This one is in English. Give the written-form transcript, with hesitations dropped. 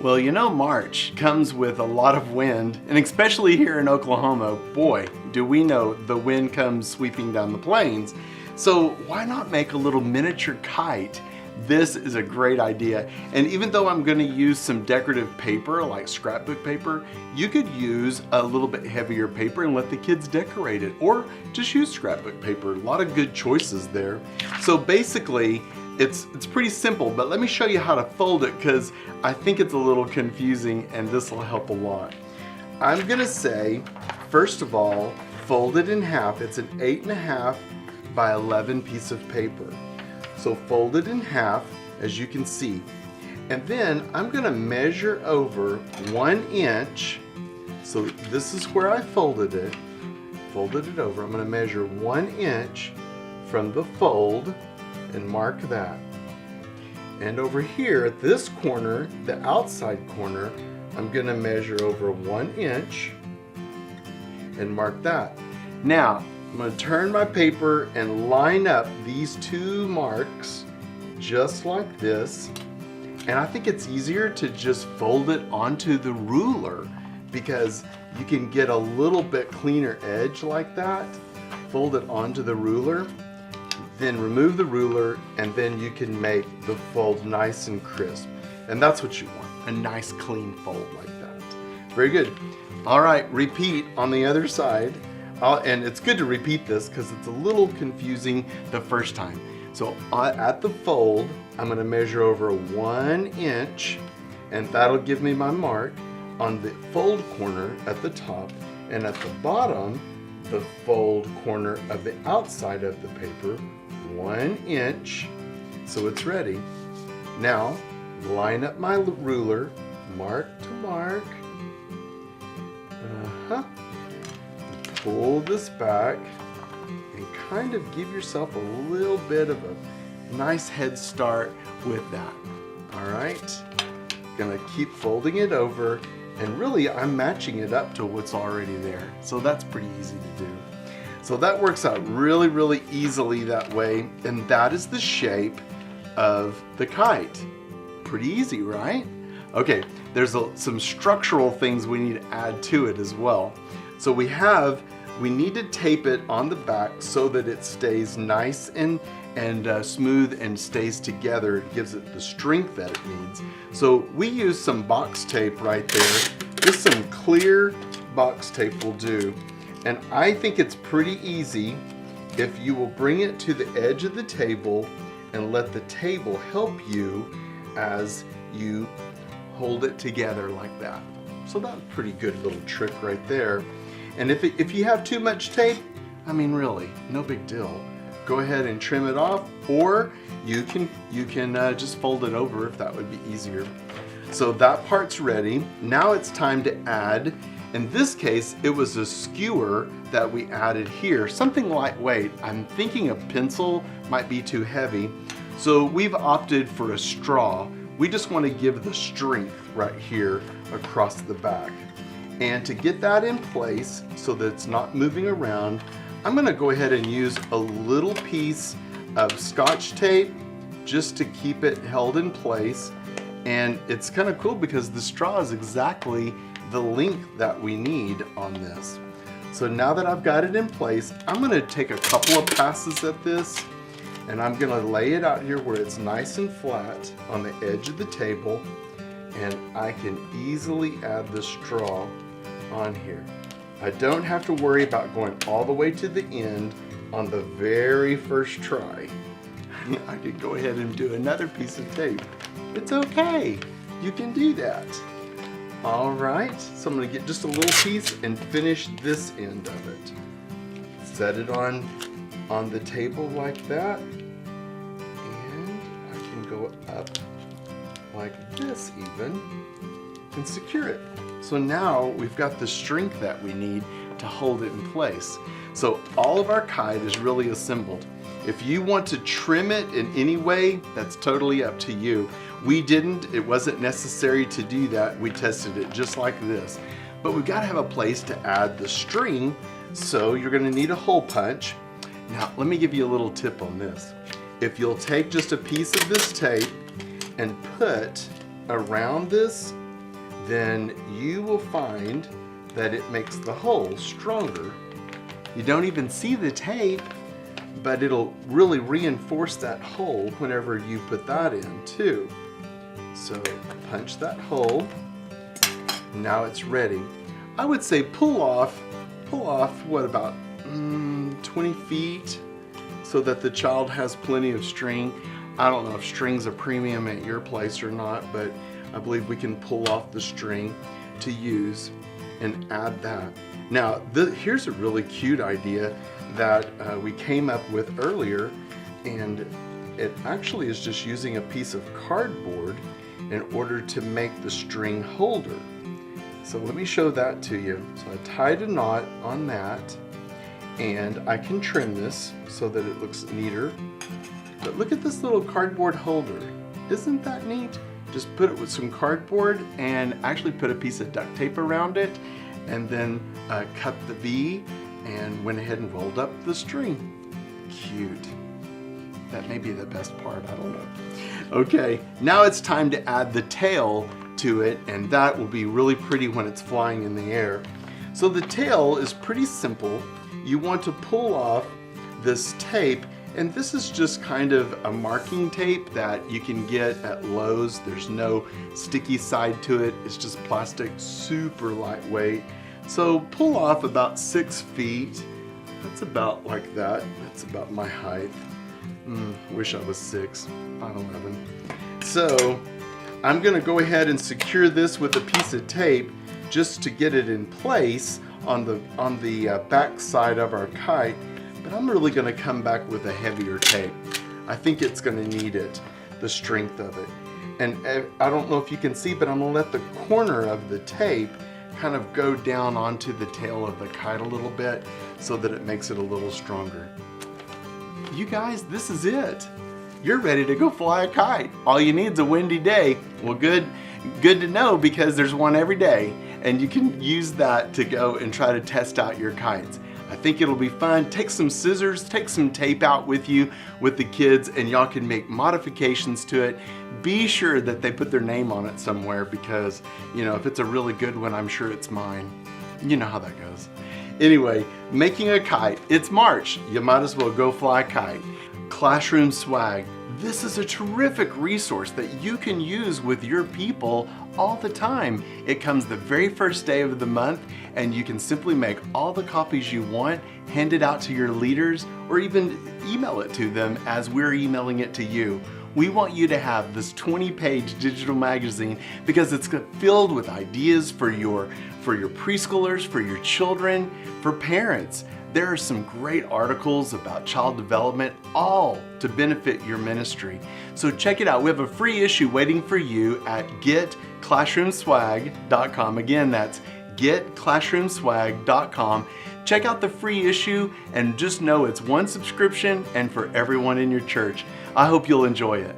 Well, you know, March comes with a lot of wind, and especially here in Oklahoma, boy, do we know the wind comes sweeping down the plains. So why not make a little miniature kite? This is a great idea. And even though I'm gonna use some decorative paper, like scrapbook paper, you could use a little bit heavier paper and let the kids decorate it, or just use scrapbook paper. A lot of good choices there. So basically, it's pretty simple, but let me show you how to fold it because I think it's a little confusing and this will help a lot. I'm gonna say, first of all, fold it in half. It's an 8.5 by 11 piece of paper. So fold it in half, as you can see. And then I'm gonna measure over 1 inch. So this is where I folded it over. I'm gonna measure 1 inch from the fold and mark that. And over here at this corner, the outside corner, I'm gonna measure over 1 inch and mark that. Now, I'm gonna turn my paper and line up these two marks just like this. And I think it's easier to just fold it onto the ruler because you can get a little bit cleaner edge like that. Fold it onto the ruler, then remove the ruler, and then you can make the fold nice and crisp. And that's what you want, a nice clean fold like that. Very good. All right, repeat on the other side. And it's good to repeat this because it's a little confusing the first time. So at the fold, I'm gonna measure over 1 inch, and that'll give me my mark on the fold corner at the top, and at the bottom, the fold corner of the outside of the paper, 1 inch, so it's ready. Now, line up my ruler, mark to mark. Pull this back and kind of give yourself a little bit of a nice head start with that. All right, gonna keep folding it over, and really I'm matching it up to what's already there. So that's pretty easy to do. So that works out really, really easily that way, and that is the shape of the kite. Pretty easy, right? Okay, there's some structural things we need to add to it as well. So we need to tape it on the back so that it stays nice and smooth and stays together. It gives it the strength that it needs. So we use some box tape right there. Just some clear box tape will do. And I think it's pretty easy if you will bring it to the edge of the table and let the table help you as you hold it together like that. So that's a pretty good little trick right there. And if you have too much tape, I mean really, no big deal. Go ahead and trim it off, or you can just fold it over if that would be easier. So that part's ready. Now it's time to add. In this case, it was a skewer that we added here, something lightweight. I'm thinking a pencil might be too heavy, so we've opted for a straw. We just want to give the strength right here across the back. And to get that in place so that it's not moving around, I'm gonna go ahead and use a little piece of Scotch tape just to keep it held in place. And it's kind of cool because the straw is exactly the length that we need on this. So now that I've got it in place, I'm gonna take a couple of passes at this, and I'm gonna lay it out here where it's nice and flat on the edge of the table, and I can easily add the straw on here. I don't have to worry about going all the way to the end on the very first try. I could go ahead and do another piece of tape. It's okay, you can do that. All right, so I'm gonna get just a little piece and finish this end of it. Set it on the table like that, and I can go up like this even and secure it. So now we've got the strength that we need to hold it in place. So all of our kite is really assembled. If you want to trim it in any way, that's totally up to you. We didn't, it wasn't necessary to do that. We tested it just like this. But we've got to have a place to add the string, so you're gonna need a hole punch. Now, let me give you a little tip on this. If you'll take just a piece of this tape and put around this then you will find that it makes the hole stronger. You don't even see the tape, but it'll really reinforce that hole whenever you put that in too. So punch that hole. Now it's ready. I would say pull off what, about 20 feet so that the child has plenty of string. I don't know if string's a premium at your place or not, but I believe we can pull off the string to use and add that. Now, here's a really cute idea that we came up with earlier, and it actually is just using a piece of cardboard in order to make the string holder. So let me show that to you. So I tied a knot on that, and I can trim this so that it looks neater. But look at this little cardboard holder. Isn't that neat? Just put it with some cardboard and actually put a piece of duct tape around it, and then cut the V and went ahead and rolled up the string. Cute. That may be the best part, I don't know. Okay, now it's time to add the tail to it, and that will be really pretty when it's flying in the air. So the tail is pretty simple. You want to pull off this tape, and this is just kind of a marking tape that you can get at Lowe's. There's no sticky side to it. It's just plastic, super lightweight. So pull off about 6 feet. That's about like that. That's about my height. Wish I was 6, not 11. So I'm gonna go ahead and secure this with a piece of tape just to get it in place on the back side of our kite. But I'm really gonna come back with a heavier tape. I think it's gonna need it, the strength of it. And I don't know if you can see, but I'm gonna let the corner of the tape kind of go down onto the tail of the kite a little bit so that it makes it a little stronger. You guys, this is it. You're ready to go fly a kite. All you need is a windy day. Well, good to know, because there's one every day, and you can use that to go and try to test out your kites. I think it'll be fun. Take some scissors, take some tape out with you with the kids, and y'all can make modifications to it. Be sure that they put their name on it somewhere, because, you know, if it's a really good one, I'm sure it's mine. You know how that goes. Anyway, making a kite. It's March. You might as well go fly a kite. Classroom swag. This is a terrific resource that you can use with your people all the time. It comes the very first day of the month, and you can simply make all the copies you want, hand it out to your leaders, or even email it to them as we're emailing it to you. We want you to have this 20-page digital magazine because it's filled with ideas for your preschoolers, for your children, for parents. There are some great articles about child development, all to benefit your ministry. So check it out. We have a free issue waiting for you at getclassroomswag.com. Again, that's getclassroomswag.com. Check out the free issue and just know it's one subscription and for everyone in your church. I hope you'll enjoy it.